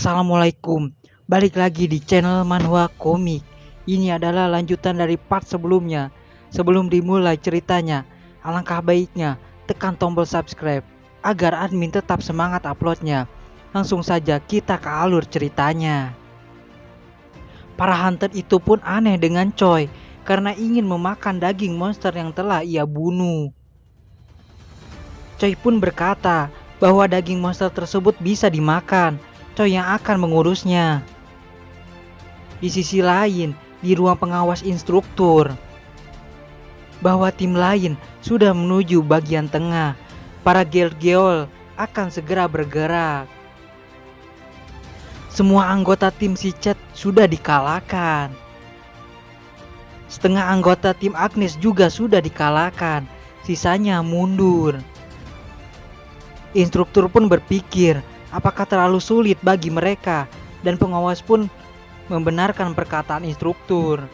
Assalamualaikum, balik lagi di channel Manhwa Komik. Ini adalah lanjutan dari part sebelumnya. Sebelum dimulai ceritanya, alangkah baiknya tekan tombol subscribe agar admin tetap semangat uploadnya. Langsung saja kita ke alur ceritanya. Para hunter itu pun aneh dengan Choi karena ingin memakan daging monster yang telah ia bunuh. Choi pun berkata bahwa daging monster tersebut bisa dimakan. Choi yang akan mengurusnya. Di sisi lain, di ruang pengawas instruktur, bahwa tim lain sudah menuju bagian tengah. Para geol akan segera bergerak. Semua anggota tim si Chat sudah dikalahkan. Setengah anggota tim Agnes juga sudah dikalahkan. Sisanya mundur. Instruktur pun berpikir apakah terlalu sulit bagi mereka, dan pengawas pun membenarkan perkataan instruktur.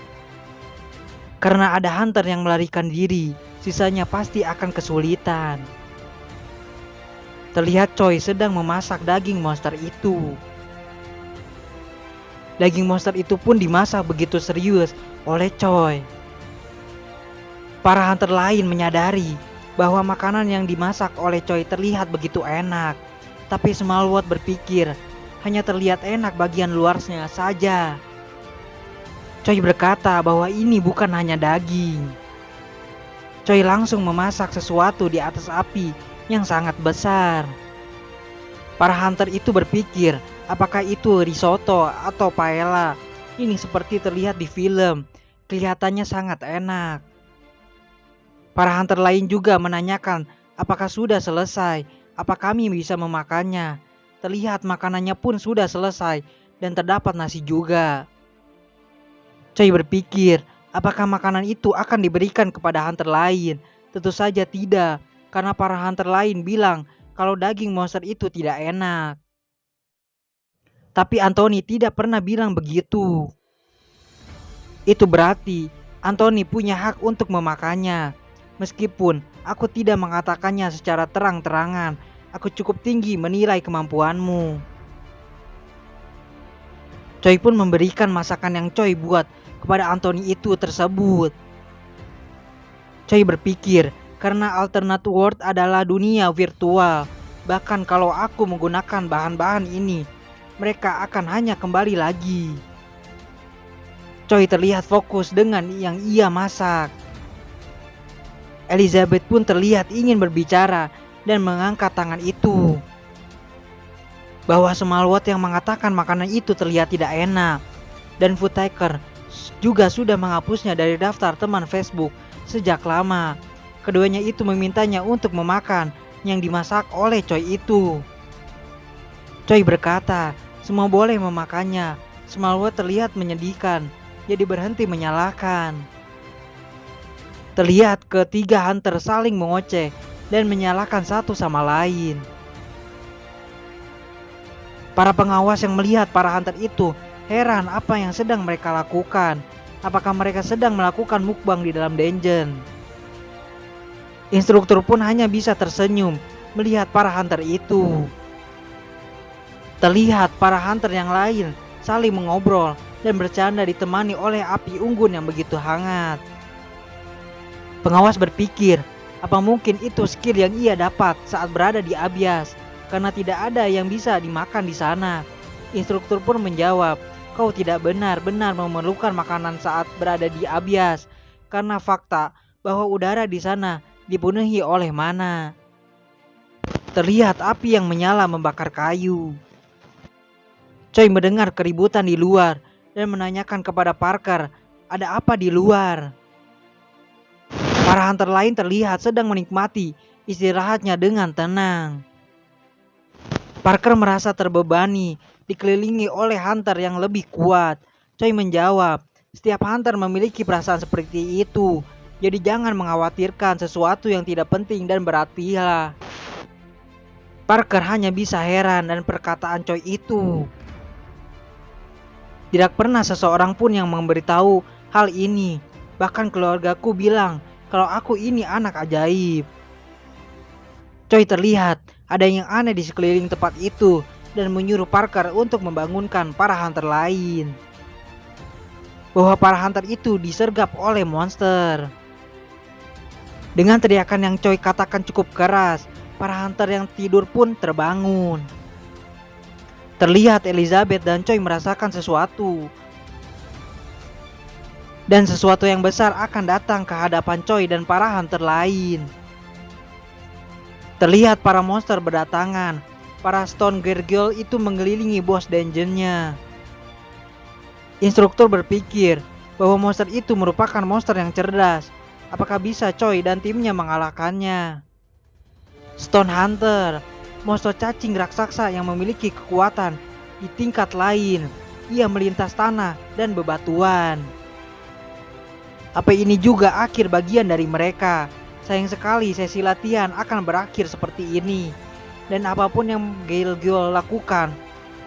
Karena ada hunter yang melarikan diri, sisanya pasti akan kesulitan. Terlihat Choi sedang memasak daging monster itu. Daging monster itu pun dimasak begitu serius oleh Choi. Para hunter lain menyadari bahwa makanan yang dimasak oleh Choi terlihat begitu enak. Tapi Smalwot berpikir hanya terlihat enak bagian luarnya saja. Choi berkata bahwa ini bukan hanya daging. Choi langsung memasak sesuatu di atas api yang sangat besar. Para hunter itu berpikir apakah itu risotto atau paella. Ini seperti terlihat di film, kelihatannya sangat enak. Para hunter lain juga menanyakan apakah sudah selesai. Apa kami bisa memakannya? Terlihat makanannya pun sudah selesai dan terdapat nasi juga. Choi berpikir, apakah makanan itu akan diberikan kepada hunter lain? Tentu saja tidak, karena para hunter lain bilang kalau daging monster itu tidak enak. Tapi Anthony tidak pernah bilang begitu. Itu berarti Anthony punya hak untuk memakannya. Meskipun aku tidak mengatakannya secara terang-terangan, aku cukup tinggi menilai kemampuanmu. Choi pun memberikan masakan yang Choi buat kepada Anthony itu tersebut. Choi berpikir karena alternate world adalah dunia virtual. Bahkan kalau aku menggunakan bahan-bahan ini, mereka akan hanya kembali lagi. Choi terlihat fokus dengan yang ia masak. Elizabeth pun terlihat ingin berbicara dan mengangkat tangan itu. Bahwa Smalwot yang mengatakan makanan itu terlihat tidak enak. Dan Foodtaker juga sudah menghapusnya dari daftar teman Facebook sejak lama. Keduanya itu memintanya untuk memakan yang dimasak oleh Choi itu. Choi berkata, semua boleh memakannya. Smalwot terlihat menyedihkan, jadi berhenti menyalahkan. Terlihat ketiga hunter saling mengoceh dan menyalahkan satu sama lain. Para pengawas yang melihat para hunter itu heran apa yang sedang mereka lakukan. Apakah mereka sedang melakukan mukbang di dalam dungeon? Instruktur pun hanya bisa tersenyum melihat para hunter itu. Terlihat para hunter yang lain saling mengobrol dan bercanda ditemani oleh api unggun yang begitu hangat. Pengawas berpikir, apa mungkin itu skill yang ia dapat saat berada di Abyss, karena tidak ada yang bisa dimakan di sana. Instruktur pun menjawab, kau tidak benar-benar memerlukan makanan saat berada di Abyss, karena fakta bahwa udara di sana dipenuhi oleh mana. Terlihat api yang menyala membakar kayu. Choi mendengar keributan di luar dan menanyakan kepada Parker, ada apa di luar? Para hunter lain terlihat sedang menikmati istirahatnya dengan tenang. Parker merasa terbebani, dikelilingi oleh hunter yang lebih kuat. Choi menjawab, setiap hunter memiliki perasaan seperti itu, jadi jangan mengkhawatirkan sesuatu yang tidak penting dan berartilah. Parker hanya bisa heran dan perkataan Choi itu. Tidak pernah seseorang pun yang memberitahu hal ini. Bahkan keluargaku bilang kalau aku ini anak ajaib. Choi terlihat ada yang aneh di sekeliling tempat itu dan menyuruh Parker untuk membangunkan para hunter lain. Bahwa para hunter itu disergap oleh monster. Dengan teriakan yang Choi katakan cukup keras, para hunter yang tidur pun terbangun. Terlihat Elizabeth dan Choi merasakan sesuatu. Dan sesuatu yang besar akan datang ke hadapan Choi dan para hunter lain. Terlihat para monster berdatangan. Para Stone Gargoyle itu mengelilingi bos dungeonnya. Instruktur berpikir bahwa monster itu merupakan monster yang cerdas. Apakah bisa Choi dan timnya mengalahkannya? Stone Hunter, monster cacing raksasa yang memiliki kekuatan di tingkat lain. Ia melintas tanah dan bebatuan. Apa ini juga akhir bagian dari mereka? Sayang sekali sesi latihan akan berakhir seperti ini. Dan apapun yang Gargoyle lakukan,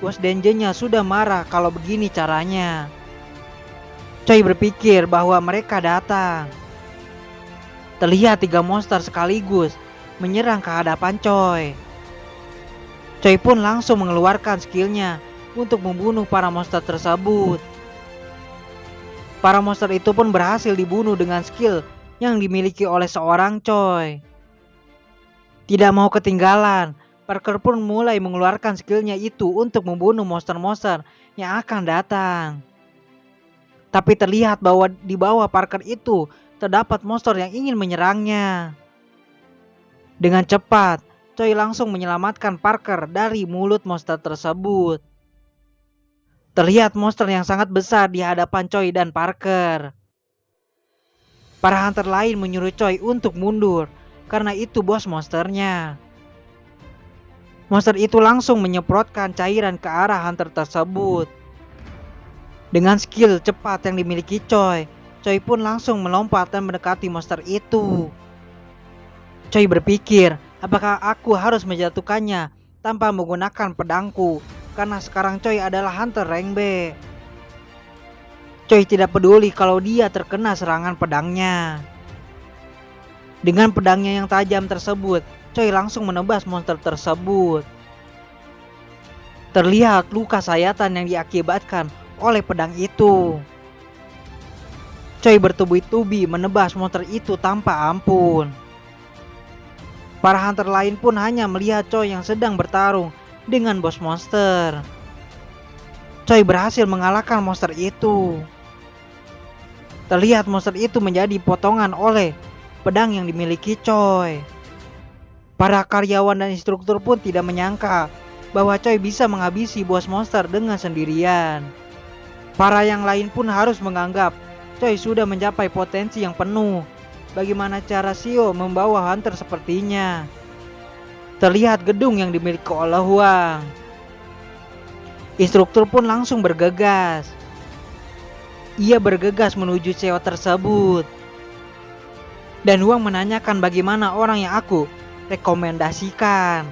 bos dungeonnya sudah marah kalau begini caranya. Choi berpikir bahwa mereka datang. Terlihat 3 monster sekaligus menyerang ke hadapan Choi. Choi pun langsung mengeluarkan skillnya untuk membunuh para monster tersebut. Para monster itu pun berhasil dibunuh dengan skill yang dimiliki oleh seorang Choi. Tidak mau ketinggalan, Parker pun mulai mengeluarkan skillnya itu untuk membunuh monster-monster yang akan datang. Tapi terlihat bahwa di bawah Parker itu terdapat monster yang ingin menyerangnya. Dengan cepat, Choi langsung menyelamatkan Parker dari mulut monster tersebut. Terlihat monster yang sangat besar di hadapan Choi dan Parker. Para hunter lain menyuruh Choi untuk mundur, karena itu bos monsternya. Monster itu langsung menyemprotkan cairan ke arah hunter tersebut. Dengan skill cepat yang dimiliki Choi pun langsung melompat dan mendekati monster itu. Choi berpikir, apakah aku harus menjatuhkannya tanpa menggunakan pedangku, karena sekarang Choi adalah hunter rank B. Choi tidak peduli kalau dia terkena serangan pedangnya. Dengan pedangnya yang tajam tersebut, Choi langsung menebas monster tersebut. Terlihat luka sayatan yang diakibatkan oleh pedang itu. Choi bertubi-tubi menebas monster itu tanpa ampun. Para hunter lain pun hanya melihat Choi yang sedang bertarung dengan bos monster. Choi berhasil mengalahkan monster itu. Terlihat monster itu menjadi potongan oleh pedang yang dimiliki Choi. Para karyawan dan instruktur pun tidak menyangka bahwa Choi bisa menghabisi bos monster dengan sendirian. Para yang lain pun harus menganggap Choi sudah mencapai potensi yang penuh. Bagaimana cara Shio membawa hunter sepertinya? Terlihat gedung yang dimiliki oleh Huang. Instruktur pun langsung bergegas. Ia bergegas menuju Shio tersebut. Dan Huang menanyakan bagaimana orang yang aku rekomendasikan.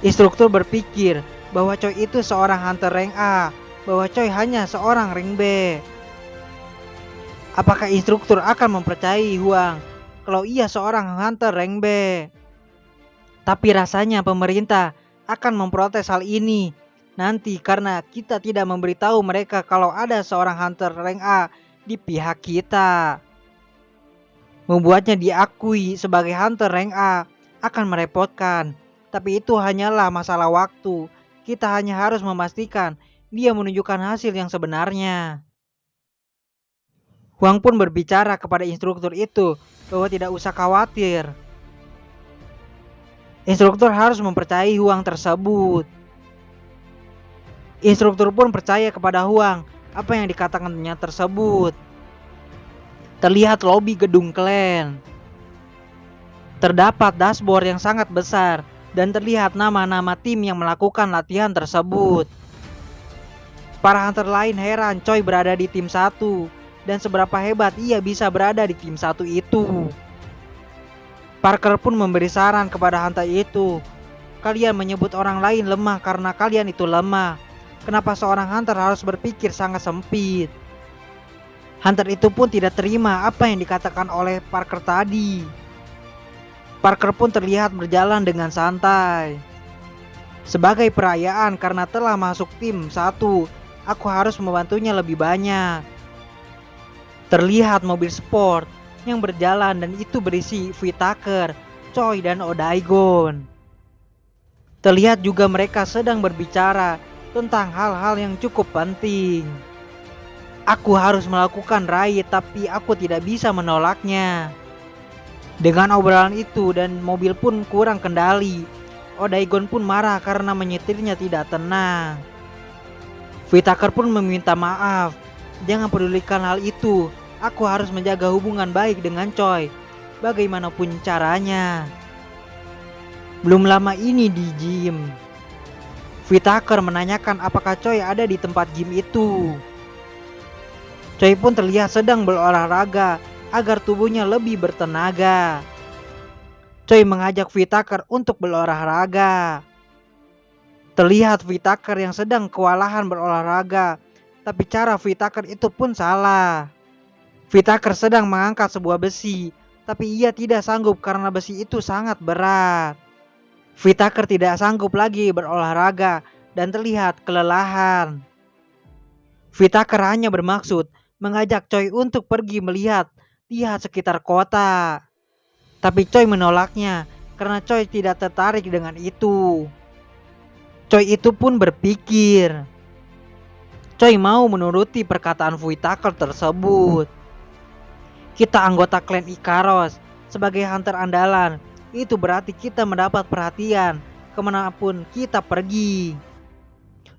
Instruktur berpikir bahwa Choi itu seorang hunter rank A, bahwa Choi hanya seorang rank B. Apakah instruktur akan mempercayai Huang kalau ia seorang hunter rank B? Tapi rasanya pemerintah akan memprotes hal ini nanti karena kita tidak memberitahu mereka kalau ada seorang hunter rank A di pihak kita. Membuatnya diakui sebagai hunter rank A akan merepotkan, tapi itu hanyalah masalah waktu. Kita hanya harus memastikan dia menunjukkan hasil yang sebenarnya. Huang pun berbicara kepada instruktur itu bahwa tidak usah khawatir. Instruktur harus mempercayai Huang tersebut. Instruktur pun percaya kepada Huang apa yang dikatakannya tersebut. Terlihat lobi gedung klan. Terdapat dashboard yang sangat besar dan terlihat nama-nama tim yang melakukan latihan tersebut. Para hunter lain heran Choi berada di tim 1 dan seberapa hebat ia bisa berada di tim 1 itu. Parker pun memberi saran kepada hunter itu. Kalian menyebut orang lain lemah karena kalian itu lemah. Kenapa seorang hunter harus berpikir sangat sempit? Hunter itu pun tidak terima apa yang dikatakan oleh Parker tadi. Parker pun terlihat berjalan dengan santai. Sebagai perayaan karena telah masuk tim 1, aku harus membantunya lebih banyak. Terlihat mobil sport yang berjalan dan itu berisi Whittaker, Choi dan Odaigon. Terlihat juga mereka sedang berbicara tentang hal-hal yang cukup penting. Aku harus melakukan raid tapi aku tidak bisa menolaknya. Dengan obrolan itu dan mobil pun kurang kendali, Odaigon pun marah karena menyetirnya tidak tenang. Whittaker pun meminta maaf. Jangan pedulikan hal itu. Aku harus menjaga hubungan baik dengan Choi, bagaimanapun caranya. Belum lama ini di gym, Whittaker menanyakan apakah Choi ada di tempat gym itu. Choi pun terlihat sedang berolahraga agar tubuhnya lebih bertenaga. Choi mengajak Whittaker untuk berolahraga. Terlihat Whittaker yang sedang kewalahan berolahraga, tapi cara Whittaker itu pun salah. Whittaker sedang mengangkat sebuah besi, tapi ia tidak sanggup karena besi itu sangat berat. Whittaker tidak sanggup lagi berolahraga dan terlihat kelelahan. Whittaker hanya bermaksud mengajak Choi untuk pergi lihat sekitar kota. Tapi Choi menolaknya karena Choi tidak tertarik dengan itu. Choi itu pun berpikir, Choi mau menuruti perkataan Whittaker tersebut. Kita anggota klan Ikaros sebagai hunter andalan, itu berarti kita mendapat perhatian kemanapun kita pergi.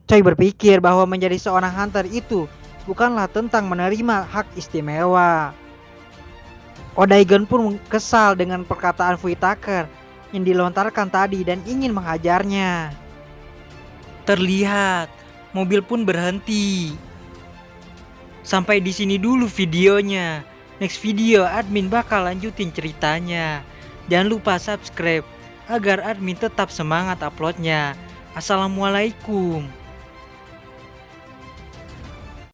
Choi berpikir bahwa menjadi seorang hunter itu bukanlah tentang menerima hak istimewa. Odaigon pun kesal dengan perkataan Whittaker yang dilontarkan tadi dan ingin menghajarnya. Terlihat mobil pun berhenti. Sampai di sini dulu videonya. Next video admin bakal lanjutin ceritanya. Jangan lupa subscribe agar admin tetap semangat uploadnya. Assalamualaikum.